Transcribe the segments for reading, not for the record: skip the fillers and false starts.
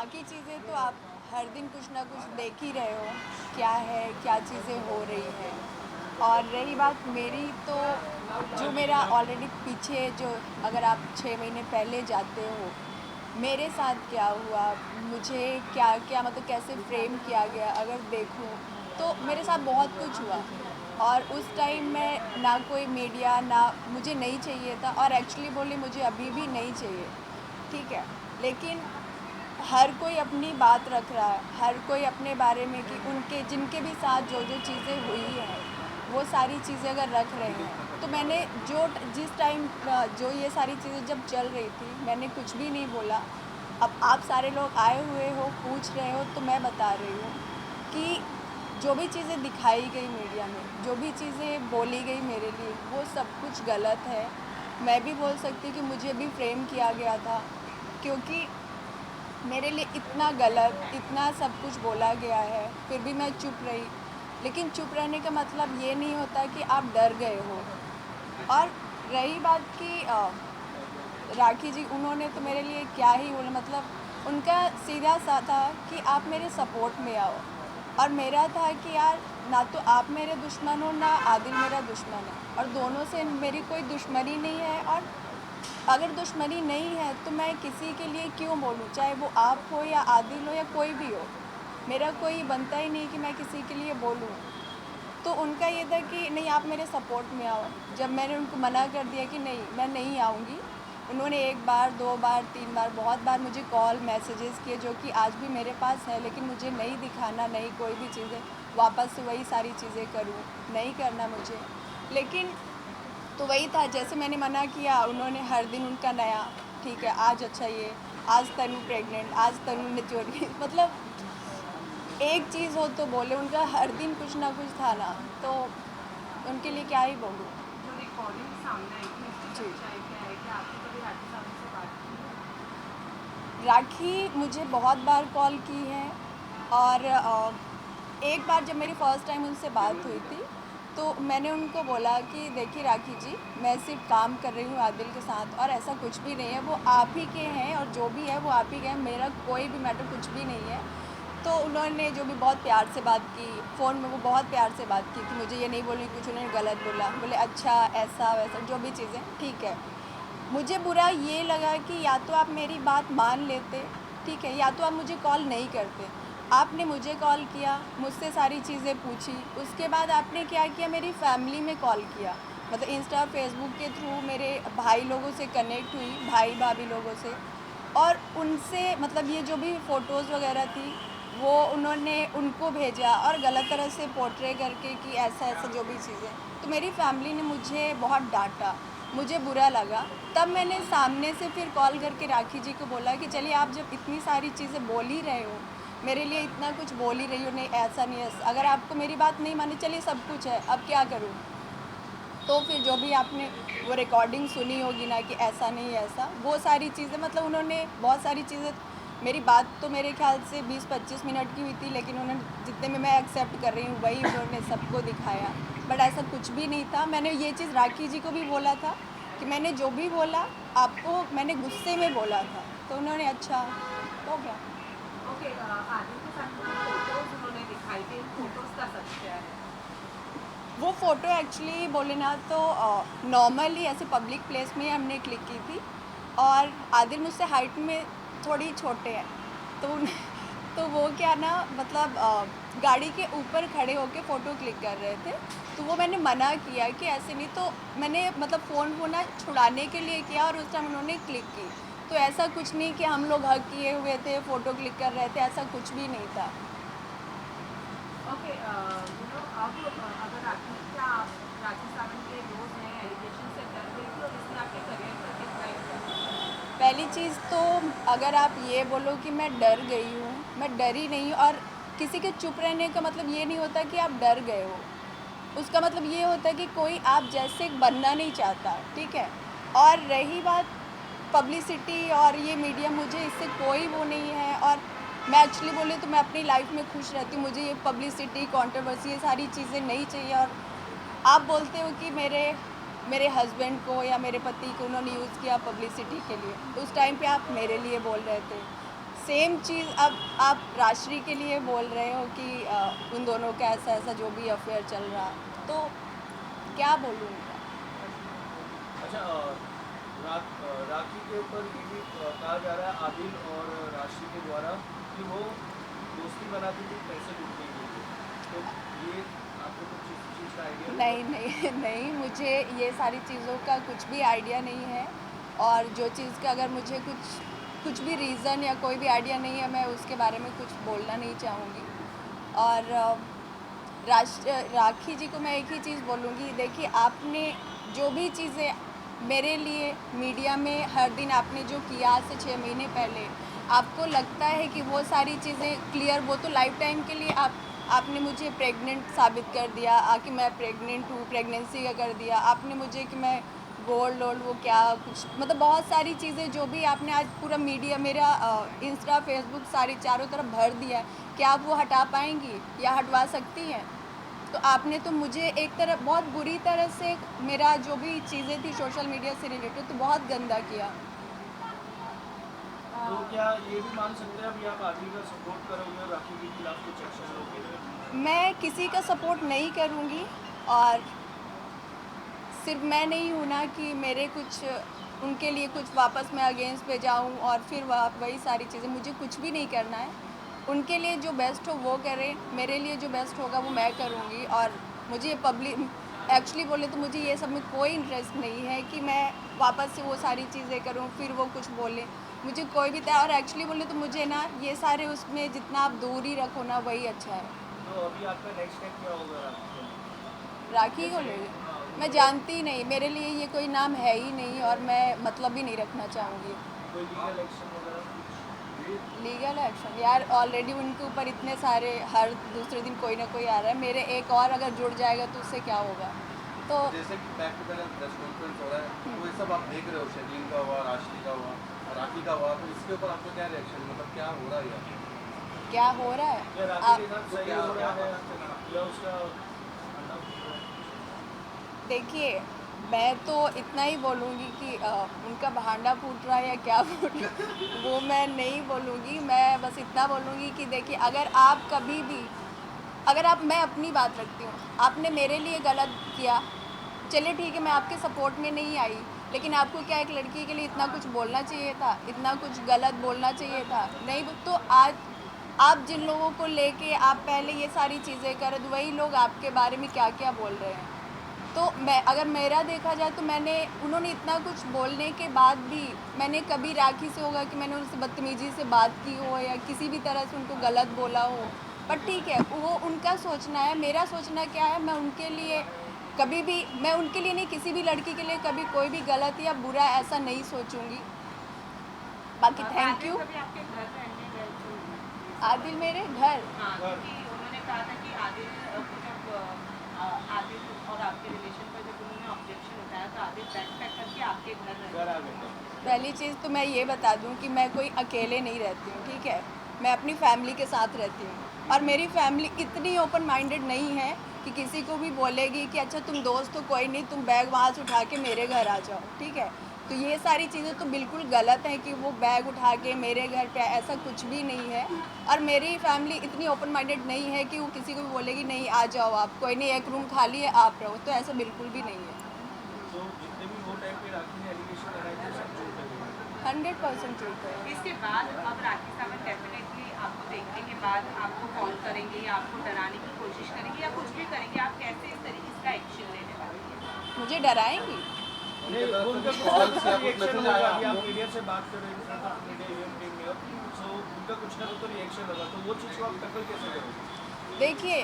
बाकी चीज़ें तो आप हर दिन कुछ ना कुछ देख ही रहे हो, क्या है, क्या चीज़ें हो रही हैं। और रही बात मेरी, तो जो मेरा ऑलरेडी पीछे जो, अगर आप 6 महीने पहले जाते हो, मेरे साथ क्या हुआ, मुझे क्या क्या मतलब कैसे फ्रेम किया गया, अगर देखूँ तो मेरे साथ बहुत कुछ हुआ। और उस टाइम में ना कोई मीडिया, ना मुझे नहीं चाहिए था, और एक्चुअली बोले मुझे अभी भी नहीं चाहिए, ठीक है। लेकिन हर कोई अपनी बात रख रहा है, हर कोई अपने बारे में कि उनके जिनके भी साथ जो जो चीज़ें हुई हैं, वो सारी चीज़ें अगर रख रहे हैं, तो मैंने जिस टाइम जो ये सारी चीज़ें जब चल रही थी, मैंने कुछ भी नहीं बोला। अब आप सारे लोग आए हुए हो, पूछ रहे हो, तो मैं बता रही हूँ कि जो भी चीज़ें दिखाई गई मीडिया में, जो भी चीज़ें बोली गई मेरे लिए, वो सब कुछ गलत है। मैं भी बोल सकती हूँ कि मुझे भी फ्रेम किया गया था, क्योंकि मेरे लिए इतना गलत, इतना सब कुछ बोला गया है, फिर भी मैं चुप रही। लेकिन चुप रहने का मतलब ये नहीं होता कि आप डर गए हो। और रही बात कि राखी जी, उन्होंने तो मेरे लिए क्या ही बोला, मतलब उनका सीधा सा था कि आप मेरे सपोर्ट में आओ। और मेरा था कि यार, ना तो आप मेरे दुश्मन हो, ना आदिल मेरा दुश्मन है, और दोनों से मेरी कोई दुश्मनी नहीं है। और अगर दुश्मनी नहीं है तो मैं किसी के लिए क्यों बोलूँ, चाहे वो आप हो या आदिल हो या कोई भी हो। मेरा कोई बनता ही नहीं कि मैं किसी के लिए बोलूँ। तो उनका ये था कि नहीं, आप मेरे सपोर्ट में आओ। जब मैंने उनको मना कर दिया कि नहीं, मैं नहीं आऊँगी, उन्होंने 1 बार, 2 बार, 3 बार, बहुत बार मुझे कॉल, मैसेजेस किए, जो कि आज भी मेरे पास है। लेकिन मुझे नहीं दिखाना, नहीं कोई भी चीज़ें वापस से वही सारी चीज़ें करूँ, नहीं करना मुझे। लेकिन तो वही था, जैसे मैंने मना किया, उन्होंने हर दिन उनका नया, ठीक है, आज अच्छा ये, आज तनु प्रेग्नेंट, आज तनु ने चोरी मतलब एक चीज़ हो तो बोले, उनका हर दिन कुछ ना कुछ था ना, तो उनके लिए क्या ही बोलूँ। जो रिकॉर्डिंग सामने आई थी उसकी जी। सच्चाई क्या है? क्या आपने कभी राखी साहब से बात की? राखी मुझे बहुत बार कॉल की है। और एक बार जब मेरी फ़र्स्ट टाइम उनसे बात हुई थी, तो मैंने उनको बोला कि देखिए राखी जी, मैं सिर्फ़ काम कर रही हूँ आदिल के साथ, और ऐसा कुछ भी नहीं है, वो आप ही के हैं, और जो भी है वो आप ही के हैं, मेरा कोई भी मैटर कुछ भी नहीं है। तो उन्होंने जो भी बहुत प्यार से बात की, फ़ोन में वो बहुत प्यार से बात की कि मुझे ये नहीं बोलनी, कुछ उन्होंने गलत बोला, बोले अच्छा ऐसा वैसा जो भी चीज़ें, ठीक है। मुझे बुरा ये लगा कि या तो आप मेरी बात मान लेते, ठीक है, या तो आप मुझे कॉल नहीं करते। आपने मुझे कॉल किया, मुझसे सारी चीज़ें पूछी, उसके बाद आपने क्या किया, मेरी फैमिली में कॉल किया, मतलब इंस्टा, फेसबुक के थ्रू मेरे भाई लोगों से कनेक्ट हुई, भाई-भाभी लोगों से। और उनसे मतलब ये जो भी फ़ोटोज़ वग़ैरह थी, वो उन्होंने उनको भेजा, और गलत तरह से पोर्ट्रे करके कि ऐसा-ऐसा जो भी चीज़ें। तो मेरी फैमिली ने मुझे बहुत डाँटा, मुझे बुरा लगा। तब मैंने सामने से फिर कॉल करके राखी जी को बोला कि चलिए, आप जब इतनी सारी चीज़ें बोल ही रहे हो, मेरे लिए इतना कुछ बोल ही रही हो, नहीं ऐसा नहीं, ऐसा अगर आपको मेरी बात नहीं मानी, चलिए सब कुछ है, अब क्या करूँ? तो फिर जो भी आपने वो रिकॉर्डिंग सुनी होगी ना कि ऐसा नहीं ऐसा, वो सारी चीज़ें, मतलब उन्होंने बहुत सारी चीज़ें, मेरी बात तो मेरे ख़्याल से 20-25 मिनट की हुई थी, लेकिन उन्होंने जितने में मैं एक्सेप्ट कर रही हूँ वही उन्होंने सबको दिखाया। बट ऐसा कुछ भी नहीं था। मैंने ये चीज़ राखी जी को भी बोला था कि मैंने जो भी बोला, आपको मैंने गुस्से में बोला था। तो उन्होंने अच्छा, हो गया। ओके, आदिल के साथ जो फोटोज उन्होंने दिखाई थी, उन फोटोज का सच क्या है? वो फ़ोटो एक्चुअली बोले ना तो नॉर्मली ऐसे पब्लिक प्लेस में हमने क्लिक की थी। और आदिल मुझसे हाइट में थोड़ी छोटे हैं, तो तो वो क्या ना, मतलब गाड़ी के ऊपर खड़े होके फ़ोटो क्लिक कर रहे थे। तो वो मैंने मना किया कि ऐसे नहीं, तो मैंने मतलब फ़ोन को ना छुड़ाने के लिए किया, और उस टाइम उन्होंने क्लिक की। तो ऐसा कुछ नहीं कि हम लोग हग किए हुए थे, फ़ोटो क्लिक कर रहे थे, ऐसा कुछ भी नहीं था। ओके, अब अगर राखी, क्या आप राखी सावंत के रोज नए एलिगेशन से डर गई थी और इसने आपके करियर पर कितना इम्पैक्ट किया? पहली चीज़ तो, अगर आप ये बोलो कि मैं डर गई हूँ, मैं डरी नहीं हूँ। और किसी के चुप रहने का मतलब ये नहीं होता कि आप डर गए हो। उसका मतलब ये होता है कि कोई आप जैसे बनना नहीं चाहता, ठीक है? और रही बात पब्लिसिटी और ये मीडिया, मुझे इससे कोई वो नहीं है। और मैं एक्चुअली बोले तो मैं अपनी लाइफ़ में खुश रहती हूँ। मुझे ये पब्लिसिटी, कंट्रोवर्सी, ये सारी चीज़ें नहीं चाहिए। और आप बोलते हो कि मेरे मेरे हस्बैंड को या मेरे पति को उन्होंने यूज़ किया पब्लिसिटी के लिए, उस टाइम पे आप मेरे लिए बोल रहे थे। सेम चीज़ अब आप राशि के लिए बोल रहे हो कि उन दोनों का ऐसा ऐसा जो भी अफेयर चल रहा, तो क्या बोलूँ उनका। अच्छा राखी के ऊपर ये भी कहा जा रहा है आदिल और राशि के द्वारा कि वो दोस्ती बनाती थी पैसे लूटने के लिए, तो ये आपको कुछ इस चीज़ का आइडिया नहीं नहीं नहीं, मुझे ये सारी चीज़ों का कुछ भी आइडिया नहीं है, और जो चीज़ का अगर मुझे कुछ भी रीज़न या कोई भी आइडिया नहीं है, मैं उसके बारे में कुछ बोलना नहीं चाहूँगी। और राखी जी को मैं एक ही चीज़ बोलूँगी, देखिए आपने जो भी चीज़ें मेरे लिए मीडिया में हर दिन आपने जो किया आज से 6 महीने पहले, आपको लगता है कि वो सारी चीज़ें क्लियर, वो तो लाइफ टाइम के लिए आपने मुझे प्रेग्नेंट साबित कर दिया, कि मैं प्रेग्नेंट हूँ, प्रेगनेंसी का कर दिया आपने मुझे, कि मैं गोल्ड वोल्ड वो क्या कुछ, मतलब बहुत सारी चीज़ें जो भी आपने आज पूरा मीडिया मेरा इंस्टा फेसबुक सारी चारों तरफ भर दिया है, क्या आप वो हटा पाएंगी या हटवा सकती हैं? तो आपने तो मुझे एक तरह बहुत बुरी तरह से मेरा जो भी चीज़ें थी सोशल मीडिया से रिलेटेड, तो बहुत गंदा किया। तो क्या ये भी मान सकते हैं अभी आप आदिल का सपोर्ट करोगे और राखी के खिलाफ कुछ एक्शन लोगे? मैं किसी का सपोर्ट नहीं करूँगी, और सिर्फ मैं नहीं हूँ ना कि मेरे कुछ उनके लिए कुछ वापस मैं अगेंस्ट पे जाऊँ और फिर वही सारी चीज़ें, मुझे कुछ भी नहीं करना है। उनके लिए जो बेस्ट हो वो करें, मेरे लिए जो बेस्ट होगा वो मैं करूँगी। और मुझे पब्लिक एक्चुअली बोले तो मुझे ये सब में कोई इंटरेस्ट नहीं है कि मैं वापस से वो सारी चीज़ें करूँ फिर वो कुछ बोले, मुझे कोई भी था। और एक्चुअली बोले तो मुझे ना ये सारे उसमें जितना आप दूर ही रखो ना वही अच्छा है। तो अभी आपका नेक्स्ट स्टेप क्या होगा राखी को ले मैं जानती ही नहीं, मेरे लिए ये कोई नाम है ही नहीं, और मैं मतलब भी नहीं रखना चाहूँगी। कोई लीगल एक्शन वगैरह कुछ? लीगल एक्शन यार, ऑलरेडी उनके ऊपर इतने सारे हर दूसरे दिन कोई ना कोई आ रहा है, मेरे एक और अगर जुड़ जाएगा तो उससे क्या होगा। तो जैसे कि back to back press conference हो रहा है, तो ये सब आप देख रहे हो, शकील का हुआ, राशि का हुआ, राखी का हुआ, तो इसके ऊपर आपका क्या रिएक्शन, मतलब क्या हो रहा है यार? क्या हो रहा है या राखी के साथ सही हो रहा है या उसका देखिए, मैं तो इतना ही बोलूँगी कि उनका भांडा फूट रहा है या क्या फूट रहा है वो मैं नहीं बोलूँगी। मैं बस इतना बोलूँगी कि देखिए, अगर आप कभी भी मैं अपनी बात रखती हूँ, आपने मेरे लिए गलत किया, चलिए ठीक है, मैं आपके सपोर्ट में नहीं आई, लेकिन आपको क्या एक लड़की के लिए इतना कुछ बोलना चाहिए था, इतना कुछ गलत बोलना चाहिए था? नहीं। तो आज आप जिन लोगों को लेके आप पहले ये सारी चीज़ें कर, वही लोग आपके बारे में क्या क्या बोल रहे हैं। तो मैं अगर मेरा देखा जाए तो उन्होंने इतना कुछ बोलने के बाद भी मैंने कभी राखी से होगा कि मैंने उनसे बदतमीजी से बात की हो या किसी भी तरह से उनको गलत बोला हो, पर ठीक है, वो उनका सोचना है। मेरा सोचना क्या है, मैं उनके लिए कभी भी, मैं उनके लिए नहीं, किसी भी लड़की के लिए कभी कोई भी गलत या बुरा ऐसा नहीं सोचूंगी। बाकी थैंक यू। कभी आपके घर रहने गए थे? आदिल मेरे घर, हाँ, क्योंकि उन्होंने कहा था कि आदिल को जब आदिल और आपके रिलेशन पर जब उन्होंने ऑब्जेक्शन उठाया तो आदिल बैक पैक करके आपके घर घर रहे। आ गए? पहली चीज़ तो मैं ये बता दूं कि मैं कोई अकेले नहीं रहती हूँ, ठीक है, मैं अपनी फैमिली के साथ रहती हूँ, और मेरी फैमिली इतनी ओपन माइंडेड नहीं है कि किसी को भी बोलेगी कि अच्छा तुम दोस्त हो, कोई नहीं, तुम बैग वहाँ से उठा के मेरे घर आ जाओ, ठीक है। तो ये सारी चीज़ें तो बिल्कुल गलत हैं कि वो बैग उठा के मेरे घर पे, ऐसा कुछ भी नहीं है। और मेरी फैमिली इतनी ओपन माइंडेड नहीं है कि वो किसी को भी बोलेगी नहीं आ जाओ आप, कोई नहीं, एक रूम खाली है आप रहो, तो ऐसा बिल्कुल भी नहीं है। तो जितने भी वो टाइम पे राखी ने एलिगेशन लगाए थे सब झूठ है? 100% ट्रूथ है। इसके बाद अब राखी सावंत डेफिनेटली आपको देखने के बाद आपको कॉल करेंगे या आपको डराने की कोशिश करेंगे या कुछ भी करेंगे, आप कैसे इस तरीके का एक्शन लेने वाले हैं? मुझे डराएंगी? नहीं, उनका कॉल कुछ से ना आपको रिएक्शन मैसेज होगा। आया अभी आप आपको? मीडिया से बात कर रहे हैं, मीडिया सो उनका कुछ ना कुछ तो रिएक्शन होगा, तो वो चीज़ को आप टैकल कैसे करोगे? देखिए,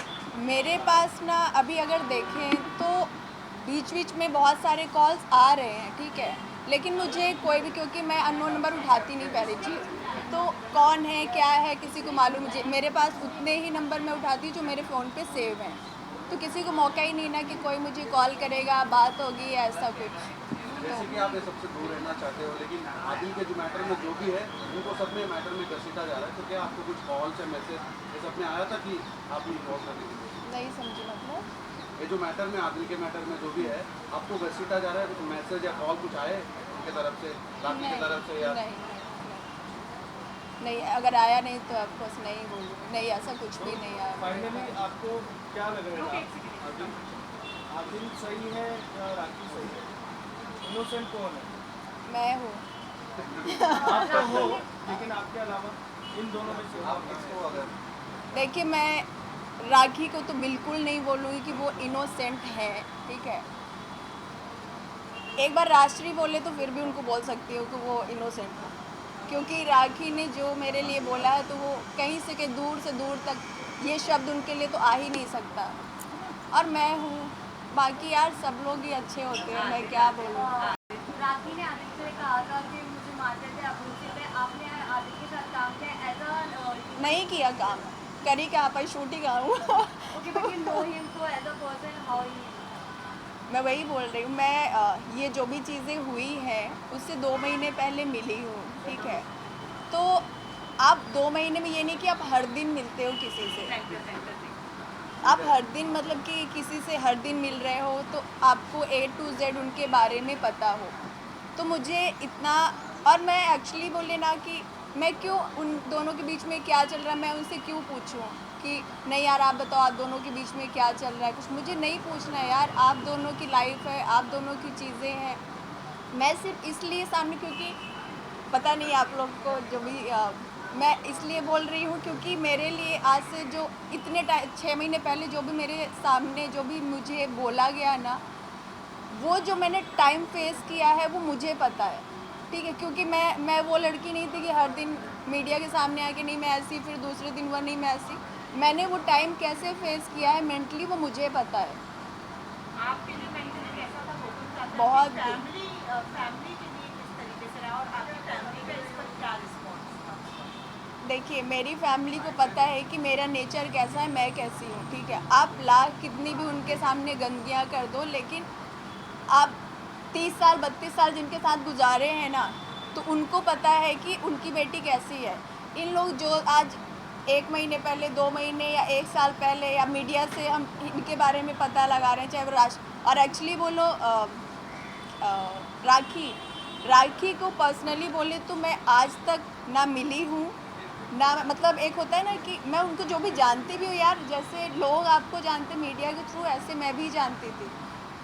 मेरे पास ना अभी अगर देखें तो बीच बीच में बहुत सारे कॉल्स आ रहे हैं, ठीक है, लेकिन मुझे कोई भी, क्योंकि मैं अननोन नंबर उठाती नहीं पहली चीज़, तो कौन है क्या है किसी को मालूम, मुझे मेरे पास उतने ही नंबर मैं उठाती हूँ जो मेरे फ़ोन पे सेव हैं, तो किसी को मौका ही नहीं ना कि कोई मुझे कॉल करेगा, बात होगी या ऐसा कुछ। जैसे कि आप ये सबसे दूर रहना चाहते हो, लेकिन आदिल के जो मैटर में जो भी है उनको सब में मैटर में घसीटा जा रहा है, तो क्या आपको कुछ कॉल या मैसेज ये सब में आया था कि आप इन्वॉल्व करने के लिए? नहीं समझी मतलब? ये जो मैटर में, आदिल के मैटर में जो भी है, आपको घसीटा जा रहा है, कुछ मैसेज या कॉल कुछ आए उनके तरफ से, राखी की तरफ से या? नहीं, नहीं, नहीं, अगर आया नहीं तो ऑफकोर्स नहीं बोलूँगी, नहीं ऐसा कुछ भी नहीं आया मेरे फाइनली पास। आपको क्या लग रहा ओके, है? आदिल आदिल सही है या राखी सही है? इनोसेंट कौन है? मैं हूँ। आप तो हो, लेकिन आपके अलावा इन दोनों में से आप किसको अगर देखिए, मैं राखी को तो बिल्कुल नहीं बोलूँगी कि वो इनोसेंट है, ठीक है। एक बार राष्ट्रीय बोले तो फिर भी उनको बोल सकती हूँ कि वो इनोसेंट है, क्योंकि राखी ने जो मेरे लिए बोला है तो वो कहीं से दूर तक ये शब्द उनके लिए तो आ ही नहीं सकता। और मैं हूँ, बाकी यार सब लोग ही अच्छे होते हैं, मैं क्या बोलूँ। राखी ने आदित्य से कहा था कि मुझे मारते थे अभिषेक थे, आपने आदित्य के साथ काम किया एज अ नहीं किया काम, करी क्या आप शूट ही हूँ। Okay but you know him so as a person how he मैं वही बोल रही हूँ, मैं ये जो भी चीज़ें हुई हैं उससे 2 महीने पहले मिली हूँ, ठीक है। तो आप 2 महीने में ये नहीं कि आप हर दिन मिलते हो किसी से, सेंटर से आप हर दिन मतलब कि किसी से हर दिन मिल रहे हो तो आपको A to Z उनके बारे में पता हो। तो मुझे इतना, और मैं एक्चुअली बोले ना कि मैं क्यों उन दोनों के बीच में क्या चल रहा है मैं उनसे क्यों पूछूं कि नहीं यार आप बताओ आप दोनों के बीच में क्या चल रहा है, कुछ मुझे नहीं पूछना है यार, आप दोनों की लाइफ है, आप दोनों की चीज़ें हैं। मैं सिर्फ इसलिए सामने, क्योंकि पता नहीं आप लोग को जो भी मैं इसलिए बोल रही हूँ क्योंकि मेरे लिए आज से जो इतने 6 महीने पहले जो भी मेरे सामने जो भी मुझे बोला गया ना, वो जो मैंने टाइम फेस किया है वो मुझे पता है, ठीक है। क्योंकि मैं वो लड़की नहीं थी कि हर दिन मीडिया के सामने आके नहीं मैं ऐसी, फिर दूसरे दिन वो नहीं मैं ऐसी। मैंने वो टाइम कैसे फेस किया है मेंटली वो मुझे पता है। आपके लिए मेंटली कैसा था वो कुछ आता बहुत फैमिली फैमिली के लिए किस तरीके से रहा और आपकी फैमिली का इस पर क्या रिस्पॉन्स था? देखिए, मेरी फैमिली को पता है कि मेरा नेचर कैसा है, मैं कैसी हूँ, ठीक है। आप लाख कितनी भी उनके सामने गंदगियाँ कर दो, लेकिन आप 30 साल 32 साल जिनके साथ गुजारे हैं ना, तो उनको पता है कि उनकी बेटी कैसी है। इन लोग जो आज 1 महीने पहले 2 महीने या 1 साल पहले या मीडिया से हम इनके बारे में पता लगा रहे हैं, चाहे वो और एक्चुअली बोलो राखी को पर्सनली बोले तो मैं आज तक ना मिली हूँ ना, मतलब एक होता है ना कि मैं उनको जो भी जानती भी हूँ यार, जैसे लोग आपको जानते मीडिया के थ्रू, ऐसे मैं भी जानती थी।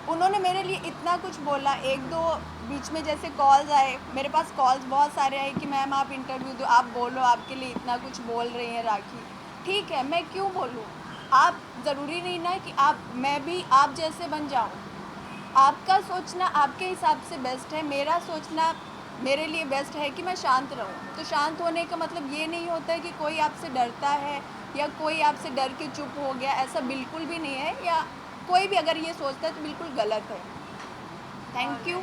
उन्होंने मेरे लिए इतना कुछ बोला, 1-2 बीच में जैसे कॉल्स आए, मेरे पास कॉल्स बहुत सारे आए कि मैम आप इंटरव्यू दो, आप बोलो, आपके लिए इतना कुछ बोल रही हैं राखी। ठीक है, मैं क्यों बोलूँ? आप ज़रूरी नहीं ना कि मैं भी आप जैसे बन जाऊँ। आपका सोचना आपके हिसाब से बेस्ट है, मेरा सोचना मेरे लिए बेस्ट है कि मैं शांत रहूं। तो शांत होने का मतलब ये नहीं होता है कि कोई आपसे डरता है या कोई आपसे डर के चुप हो गया, ऐसा बिल्कुल भी नहीं है। या कोई भी अगर ये सोचता है तो बिल्कुल गलत है। Thank you.